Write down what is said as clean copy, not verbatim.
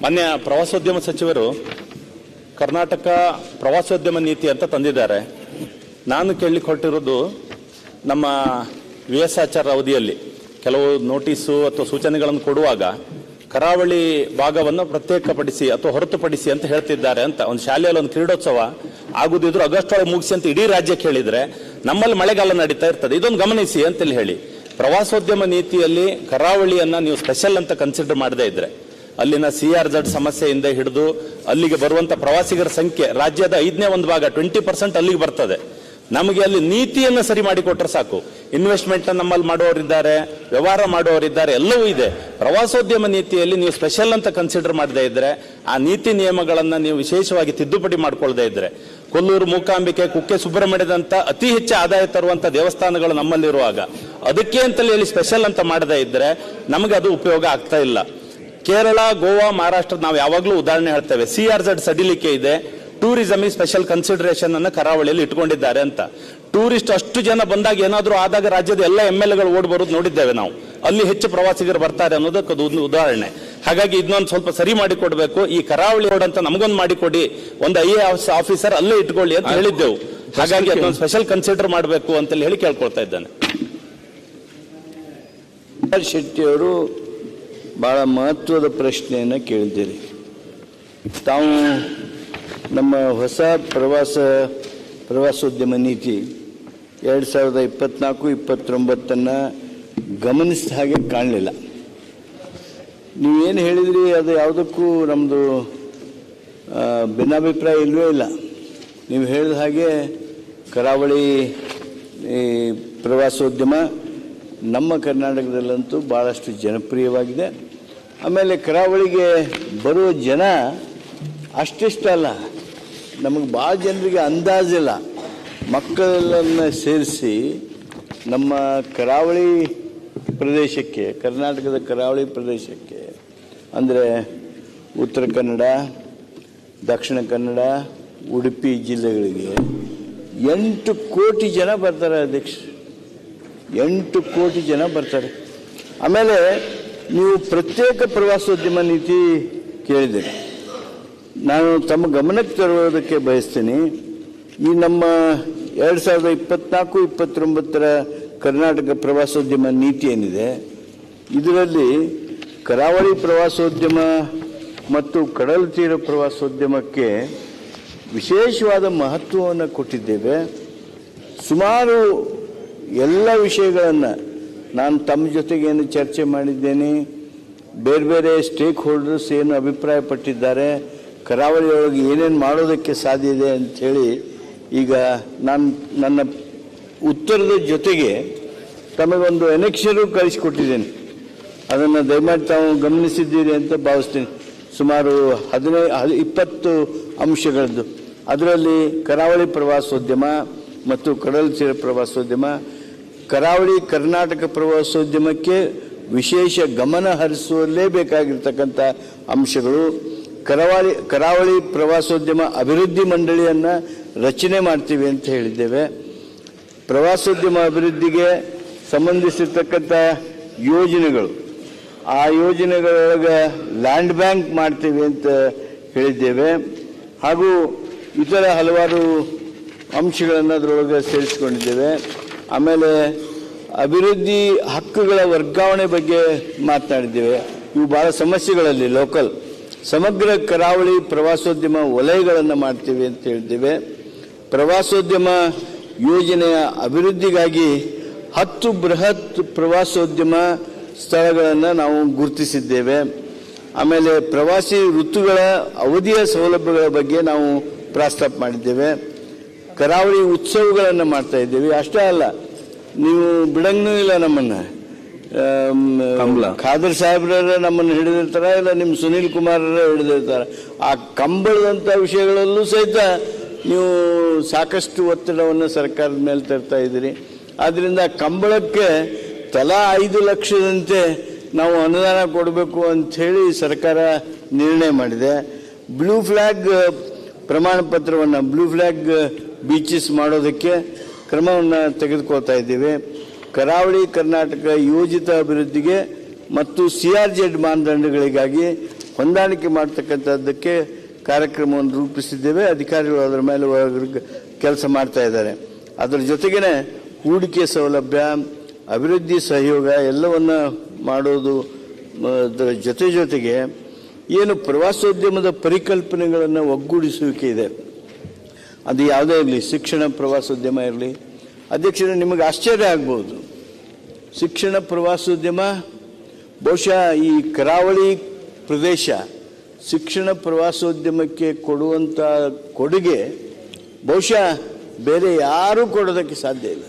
ಮಾನ್ಯ ಪ್ರವಾಸೋದ್ಯಮ ಸಚಿವರು ಕರ್ನಾಟಕ ಪ್ರವಾಸೋದ್ಯಮ ನೀತಿ ಅಂತ ತಂದಿದ್ದಾರೆ. ನಾನು ಕೇಳಲಿಕ್ಕೆ ಹೊರಟಿರೋದು, ನಮ್ಮ VS ಅವಧಿಯಲ್ಲಿ ಕೆಲವು ನೋಟಿಸು ಅಥವಾ ಸೂಚನೆಗಳನ್ನು ಕೊಡುವಾಗ ಕರಾವಳಿ ಭಾಗವನ್ನು ಪ್ರತ್ಯೇಕಪಡಿಸಿ ಅಥವಾ ಹೊರತುಪಡಿಸಿ ಅಂತ ಹೇಳ್ತಿದ್ದಾರೆ ಅಂತ. ಒಂದು ಶಾಲೆಯಲ್ಲಿ ಒಂದು ಕ್ರೀಡೋತ್ಸವ ಆಗುದಿದ್ರು ಆಗಸ್ಟ್ ಒಳಗೆ ಮುಗಿಸಿ ಅಂತ ಇಡೀ ರಾಜ್ಯಕ್ಕೆ ಹೇಳಿದ್ರೆ ನಮ್ಮಲ್ಲಿ ಮಳೆಗಾಲ ನಡೀತಾ ಇರ್ತದೆ. ಇದೊಂದು ಗಮನಿಸಿ ಅಂತೇಳಿ ಹೇಳಿ. ಪ್ರವಾಸೋದ್ಯಮ ನೀತಿಯಲ್ಲಿ ಕರಾವಳಿಯನ್ನ ನೀವು ಸ್ಪೆಷಲ್ ಅಂತ ಕನ್ಸಿಡರ್ ಮಾಡದೇ ಇದ್ರೆ ಅಲ್ಲಿನ CRZ ಸಮಸ್ಯೆಯಿಂದ ಹಿಡಿದು ಅಲ್ಲಿಗೆ ಬರುವಂತ ಪ್ರವಾಸಿಗರ ಸಂಖ್ಯೆ ರಾಜ್ಯದ 5ನೇ ಒಂದು ಭಾಗ 20% ಅಲ್ಲಿಗೆ ಬರ್ತದೆ. ನಮಗೆ ಅಲ್ಲಿ ನೀತಿಯನ್ನು ಸರಿ ಮಾಡಿಕೊಟ್ರೆ ಸಾಕು. ಇನ್ವೆಸ್ಟ್ಮೆಂಟ್ ನಮ್ಮಲ್ಲಿ ಮಾಡೋರಿದ್ದಾರೆ, ವ್ಯವಹಾರ ಮಾಡೋರಿದ್ದಾರೆ, ಎಲ್ಲವೂ ಇದೆ. ಪ್ರವಾಸೋದ್ಯಮ ನೀತಿಯಲ್ಲಿ ನೀವು ಸ್ಪೆಷಲ್ ಅಂತ ಕನ್ಸಿಡರ್ ಮಾಡದೇ ಇದ್ರೆ, ಆ ನೀತಿ ನಿಯಮಗಳನ್ನ ನೀವು ವಿಶೇಷವಾಗಿ ತಿದ್ದುಪಡಿ ಮಾಡ್ಕೊಳ್ಳದೇ ಇದ್ರೆ, ಕೊಲ್ಲೂರು ಮೂಕಾಂಬಿಕೆ, ಕುಕ್ಕೆ ಸುಬ್ರಹ್ಮಣ್ಯದಂತ ಅತಿ ಹೆಚ್ಚು ಆದಾಯ ತರುವಂತ ದೇವಸ್ಥಾನಗಳು ನಮ್ಮಲ್ಲಿರುವಾಗ ಅದಕ್ಕೆ ಅಂತಲೇ ಹೇಳಿ ಸ್ಪೆಷಲ್ ಅಂತ ಮಾಡದೇ ಇದ್ರೆ ನಮಗೆ ಅದು ಉಪಯೋಗ ಆಗ್ತಾ ಇಲ್ಲ. ಕೇರಳ, ಗೋವಾ, ಮಹಾರಾಷ್ಟ್ರ ನಾವು ಯಾವಾಗಲೂ ಉದಾಹರಣೆ ಹೇಳ್ತೇವೆ. CRZ ಸಡಿಲಿಕೆ ಇದೆ, ಟೂರಿಸಂ ಸ್ಪೆಷಲ್ ಕನ್ಸಿಡರೇಷನ್ ಅನ್ನು ಕರಾವಳಿಯಲ್ಲಿ ಇಟ್ಕೊಂಡಿದ್ದಾರೆ ಅಂತ. ಟೂರಿಸ್ಟ್ ಅಷ್ಟು ಜನ ಬಂದಾಗ ಏನಾದರೂ ಆದಾಗ ರಾಜ್ಯದ ಎಲ್ಲ MLAಗಳು ಓಡಿ ಬರೋದು ನೋಡಿದ್ದೇವೆ ನಾವು. ಅಲ್ಲಿ ಹೆಚ್ಚು ಪ್ರವಾಸಿಗರು ಬರ್ತಾರೆ ಅನ್ನೋದಕ್ಕೆ ಒಂದು ಉದಾಹರಣೆ. ಹಾಗಾಗಿ ಇದನ್ನೊಂದು ಸ್ವಲ್ಪ ಸರಿ ಮಾಡಿಕೊಡ್ಬೇಕು. ಈ ಕರಾವಳಿ ರೋಡ್ ಅಂತ ನಮಗೊಂದು ಮಾಡಿಕೊಡಿ, ಒಂದು IAS ಆಫೀಸರ್ ಅಲ್ಲೇ ಇಟ್ಕೊಳ್ಳಿ ಅಂತ ಹೇಳಿದ್ದೆವು. ಹಾಗಾಗಿ ಅದನ್ನೊಂದು ಸ್ಪೆಷಲ್ ಕನ್ಸಿಡರ್ ಮಾಡಬೇಕು ಅಂತ ಹೇಳಿ ಕೇಳ್ಕೊಳ್ತಾ ಇದ್ದಾನೆ. ಶೆಟ್ಟಿ ಅವರು ಬಹಳ ಮಹತ್ವದ ಪ್ರಶ್ನೆಯನ್ನು ಕೇಳಿದ್ದೀರಿ. ತಾವು ನಮ್ಮ ಹೊಸ ಪ್ರವಾಸೋದ್ಯಮ ನೀತಿ 2024-29 ಗಮನಿಸಿದ ಹಾಗೆ ಕಾಣಲಿಲ್ಲ. ನೀವೇನು ಹೇಳಿದ್ರಿ ಅದು ಯಾವುದಕ್ಕೂ ನಮ್ಮದು ಭಿನ್ನಾಭಿಪ್ರಾಯ ಇಲ್ಲವೇ ಇಲ್ಲ. ನೀವು ಹೇಳಿದ ಹಾಗೆ ಕರಾವಳಿ ಪ್ರವಾಸೋದ್ಯಮ ನಮ್ಮ ಕರ್ನಾಟಕದಲ್ಲಂತೂ ಭಾಳಷ್ಟು ಜನಪ್ರಿಯವಾಗಿದೆ. ಆಮೇಲೆ ಕರಾವಳಿಗೆ ಬರುವ ಜನ ಅಷ್ಟಿಷ್ಟ ಅಲ್ಲ, ನಮಗೆ ಭಾಳ ಜನರಿಗೆ ಅಂದಾಜಿಲ್ಲ. ಮಕ್ಕಳನ್ನು ಸೇರಿಸಿ ನಮ್ಮ ಕರಾವಳಿ ಪ್ರದೇಶಕ್ಕೆ, ಕರ್ನಾಟಕದ ಕರಾವಳಿ ಪ್ರದೇಶಕ್ಕೆ ಅಂದರೆ ಉತ್ತರ ಕನ್ನಡ, ದಕ್ಷಿಣ ಕನ್ನಡ, ಉಡುಪಿ ಜಿಲ್ಲೆಗಳಿಗೆ 8 ಕೋಟಿ ಜನ ಬರ್ತಾರೆ ಅಧ್ಯಕ್ಷ. 8 ಕೋಟಿ ಜನ ಬರ್ತಾರೆ. ಆಮೇಲೆ ನೀವು ಪ್ರತ್ಯೇಕ ಪ್ರವಾಸೋದ್ಯಮ ನೀತಿ ಕೇಳಿದ್ದೀರಿ. ನಾನು ತಮ್ಮ ಗಮನಕ್ಕೆ ತರುವುದಕ್ಕೆ ಬಯಸ್ತೀನಿ. ಈ ನಮ್ಮ 2024-29 ಕರ್ನಾಟಕ ಪ್ರವಾಸೋದ್ಯಮ ನೀತಿ ಏನಿದೆ, ಇದರಲ್ಲಿ ಕರಾವಳಿ ಪ್ರವಾಸೋದ್ಯಮ ಮತ್ತು ಕಡಲ ತೀರ ಪ್ರವಾಸೋದ್ಯಮಕ್ಕೆ ವಿಶೇಷವಾದ ಮಹತ್ವವನ್ನು ಕೊಟ್ಟಿದ್ದೇವೆ. ಸುಮಾರು ಎಲ್ಲ ವಿಷಯಗಳನ್ನು ನಾನು ತಮ್ಮ ಜೊತೆಗೆ ಏನು ಚರ್ಚೆ ಮಾಡಿದ್ದೇನೆ, ಬೇರೆ ಬೇರೆ ಸ್ಟೇಕ್ ಹೋಲ್ಡರ್ಸ್ ಏನು ಅಭಿಪ್ರಾಯಪಟ್ಟಿದ್ದಾರೆ, ಕರಾವಳಿಯೊಳಗೆ ಏನೇನು ಮಾಡೋದಕ್ಕೆ ಸಾಧ್ಯ ಇದೆ ಅಂಥೇಳಿ ಈಗ ನಾನು ನನ್ನ ಉತ್ತರದ ಜೊತೆಗೆ ತಮಗೊಂದು ಎನೆಕ್ಷರು ಕಳಿಸಿಕೊಟ್ಟಿದ್ದೇನೆ. ಅದನ್ನು ದಯಮಾಡಿ ತಾವು ಗಮನಿಸಿದ್ದೀರಿ ಅಂತ ಭಾವಿಸ್ತೀನಿ. ಸುಮಾರು 20 ಅಂಶಗಳದ್ದು. ಅದರಲ್ಲಿ ಕರಾವಳಿ ಪ್ರವಾಸೋದ್ಯಮ ಮತ್ತು ಕಡಲ ತೀರ ಪ್ರವಾಸೋದ್ಯಮ, ಕರಾವಳಿ ಕರ್ನಾಟಕ ಪ್ರವಾಸೋದ್ಯಮಕ್ಕೆ ವಿಶೇಷ ಗಮನ ಹರಿಸುವಲ್ಲೇ ಬೇಕಾಗಿರ್ತಕ್ಕಂಥ ಅಂಶಗಳು. ಕರಾವಳಿ ಪ್ರವಾಸೋದ್ಯಮ ಅಭಿವೃದ್ಧಿ ಮಂಡಳಿಯನ್ನು ರಚನೆ ಮಾಡ್ತೀವಿ ಅಂತ ಹೇಳಿದ್ದೇವೆ. ಪ್ರವಾಸೋದ್ಯಮ ಅಭಿವೃದ್ಧಿಗೆ ಸಂಬಂಧಿಸಿರ್ತಕ್ಕಂಥ ಯೋಜನೆಗಳು, ಆ ಯೋಜನೆಗಳೊಳಗೆ ಲ್ಯಾಂಡ್ ಬ್ಯಾಂಕ್ ಮಾಡ್ತೀವಿ ಅಂತ ಹೇಳಿದ್ದೇವೆ. ಹಾಗೂ ಇತರ ಹಲವಾರು ಅಂಶಗಳನ್ನು ಅದರೊಳಗೆ ಸೇರಿಸಿಕೊಂಡಿದ್ದೇವೆ. ಆಮೇಲೆ ಅಭಿವೃದ್ಧಿ ಹಕ್ಕುಗಳ ವರ್ಗಾವಣೆ ಬಗ್ಗೆ ಮಾತನಾಡಿದ್ದೇವೆ. ಇವು ಭಾಳ ಸಮಸ್ಯೆಗಳಲ್ಲಿ ಲೋಕಲ್ ಸಮಗ್ರ ಕರಾವಳಿ ಪ್ರವಾಸೋದ್ಯಮ ವಲಯಗಳನ್ನು ಮಾಡ್ತೀವಿ ಅಂತ ಹೇಳಿದ್ದೇವೆ. ಪ್ರವಾಸೋದ್ಯಮ ಯೋಜನೆಯ ಅಭಿವೃದ್ಧಿಗಾಗಿ 10 ಬೃಹತ್ ಪ್ರವಾಸೋದ್ಯಮ ಸ್ಥಳಗಳನ್ನು ನಾವು ಗುರುತಿಸಿದ್ದೇವೆ. ಆಮೇಲೆ ಪ್ರವಾಸಿ ಋತುಗಳ ಅವಧಿಯ ಸೌಲಭ್ಯಗಳ ಬಗ್ಗೆ ನಾವು ಪ್ರಸ್ತಾಪ ಮಾಡಿದ್ದೇವೆ. ಕರಾವಳಿ ಉತ್ಸವಗಳನ್ನು ಮಾಡ್ತಾ ಇದ್ದೇವೆ. ಅಷ್ಟೇ ಅಲ್ಲ, ನೀವು ಬಿಡಂಗೂ ಇಲ್ಲ ನಮ್ಮನ್ನು. ಖಾದರ್ ಸಾಹೇಬ್ರ ನಮ್ಮನ್ನು ಹಿಡಿದಿರ್ತಾರ, ಇಲ್ಲ ನಿಮ್ಮ ಸುನೀಲ್ ಕುಮಾರರ ಹಿಡಿದಿರ್ತಾರ. ಆ ಕಂಬಳದಂಥ ವಿಷಯಗಳಲ್ಲೂ ಸಹಿತ ನೀವು ಸಾಕಷ್ಟು ಒತ್ತಡವನ್ನು ಸರ್ಕಾರದ ಮೇಲೆ ತರ್ತಾ ಇದ್ದೀರಿ. ಆದ್ದರಿಂದ ಕಂಬಳಕ್ಕೆ ತಲಾ 5 ಲಕ್ಷದಂತೆ ನಾವು ಅನುದಾನ ಕೊಡಬೇಕು ಅಂಥೇಳಿ ಸರ್ಕಾರ ನಿರ್ಣಯ ಮಾಡಿದೆ. ಬ್ಲೂ ಫ್ಲ್ಯಾಗ್ ಪ್ರಮಾಣ ಪತ್ರವನ್ನು, ಬ್ಲೂ ಫ್ಲ್ಯಾಗ್ ಬೀಚಸ್ ಮಾಡೋದಕ್ಕೆ ಕ್ರಮವನ್ನು ತೆಗೆದುಕೊಳ್ತಾ ಇದ್ದೀವಿ. ಕರಾವಳಿ ಕರ್ನಾಟಕ ಯೋಜಿತ ಅಭಿವೃದ್ಧಿಗೆ ಮತ್ತು CRZ ಮಾನದಂಡಗಳಿಗಾಗಿ ಹೊಂದಾಣಿಕೆ ಮಾಡ್ತಕ್ಕಂಥದ್ದಕ್ಕೆ ಕಾರ್ಯಕ್ರಮವನ್ನು ರೂಪಿಸಿದ್ದೇವೆ. ಅಧಿಕಾರಿಗಳು ಅದರ ಮೇಲೆ ಕೆಲಸ ಮಾಡ್ತಾ ಇದ್ದಾರೆ. ಅದರ ಜೊತೆಗೇ ಹೂಡಿಕೆ ಸೌಲಭ್ಯ, ಅಭಿವೃದ್ಧಿ ಸಹಯೋಗ ಎಲ್ಲವನ್ನ ಮಾಡೋದು. ಅದರ ಜೊತೆಗೆ ಏನು ಪ್ರವಾಸೋದ್ಯಮದ ಪರಿಕಲ್ಪನೆಗಳನ್ನು ಒಗ್ಗೂಡಿಸುವಿಕೆ ಇದೆ, ಅದು ಯಾವುದೇ ಇರಲಿ, ಶಿಕ್ಷಣ ಪ್ರವಾಸೋದ್ಯಮ ಇರಲಿ. ಅಧ್ಯಕ್ಷರೇ, ನಿಮಗೆ ಆಶ್ಚರ್ಯ ಆಗ್ಬೋದು, ಶಿಕ್ಷಣ ಪ್ರವಾಸೋದ್ಯಮ ಬಹುಶಃ ಈ ಕರಾವಳಿ ಪ್ರದೇಶ ಶಿಕ್ಷಣ ಪ್ರವಾಸೋದ್ಯಮಕ್ಕೆ ಕೊಡುವಂಥ ಕೊಡುಗೆ ಬಹುಶಃ ಬೇರೆ ಯಾರೂ ಕೊಡೋದಕ್ಕೆ ಸಾಧ್ಯ ಇಲ್ಲ.